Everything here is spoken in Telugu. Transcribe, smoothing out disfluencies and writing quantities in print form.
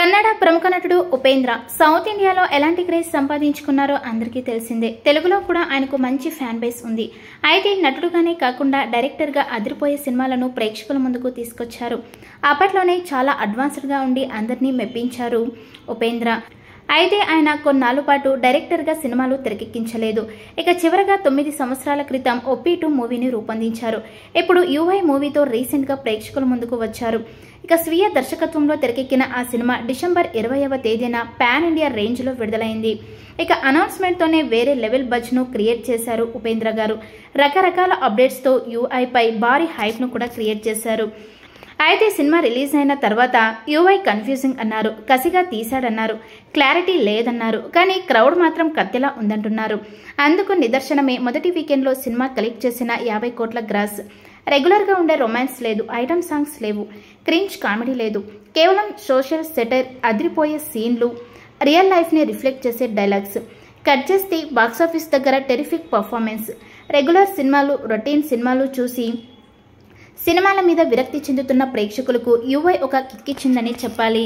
కన్నడ ప్రముఖ నటుడు ఉపేంద్ర సౌత్ ఇండియాలో ఎలాంటి క్రేజ్ సంపాదించుకున్నారో అందరికీ తెలిసిందే. తెలుగులో కూడా ఆయనకు మంచి ఫ్యాన్ బేస్ ఉంది. అయితే నటుడుగానే కాకుండా డైరెక్టర్గా అదిరిపోయే సినిమాలను ప్రేక్షకుల ముందుకు తీసుకొచ్చారు. అప్పట్లోనే చాలా అడ్వాన్స్డ్గా ఉండి అందరినీ మెప్పించారు ఉపేంద్ర. అయితే ఆయన కొన్నాళ్ల పాటు డైరెక్టర్గా సినిమాలు తెరకెక్కించలేదు. ఇక చివరగా 9 సంవత్సరాల క్రితం ఒప్పి2 మూవీని రూపొందించారు. ఇప్పుడు యుఐ మూవీతో రీసెంట్గా ప్రేక్షకుల ముందుకు వచ్చారు. ఇక స్వీయ దర్శకత్వంలో తెరకెక్కిన ఆ సినిమా డిసెంబర్ 20వ తేదీన పాన్ ఇండియా రేంజ్లో విడుదలైంది. ఇక అనౌన్స్మెంట్తోనే వేరే లెవెల్ బజ్ను క్రియేట్ చేశారు ఉపేంద్ర గారు. రకరకాల అప్డేట్స్తో యుఐపై భారీ హైప్ను కూడా క్రియేట్ చేశారు. అయితే సినిమా రిలీజ్ అయిన తర్వాత యుఐ కన్ఫ్యూజింగ్ అన్నారు, కసిగా తీశాడన్నారు, క్లారిటీ లేదన్నారు. కానీ క్రౌడ్ మాత్రం కత్తిలా ఉందంటున్నారు. అందుకు నిదర్శనమే మొదటి వీకెండ్లో సినిమా కలెక్ట్ చేసిన 50 కోట్ల గ్రాస్. రెగ్యులర్గా ఉండే రొమాన్స్ లేదు, ఐటమ్ సాంగ్స్ లేవు, క్రింజ్ కామెడీ లేదు, కేవలం సోషల్ సెటైర్, అదిరిపోయే సీన్లు, రియల్ లైఫ్ని రిఫ్లెక్ట్ చేసే డైలాగ్స్. కట్ చేస్తే బాక్సాఫీస్ దగ్గర టెరిఫిక్ పర్ఫార్మెన్స్. రెగ్యులర్ సినిమాలు, రొటీన్ సినిమాలు చూసి సినిమాల మీద విరక్తి చెందుతున్న ప్రేక్షకులకు యుఐ ఒక కిక్కిచ్చిందని చెప్పాలి.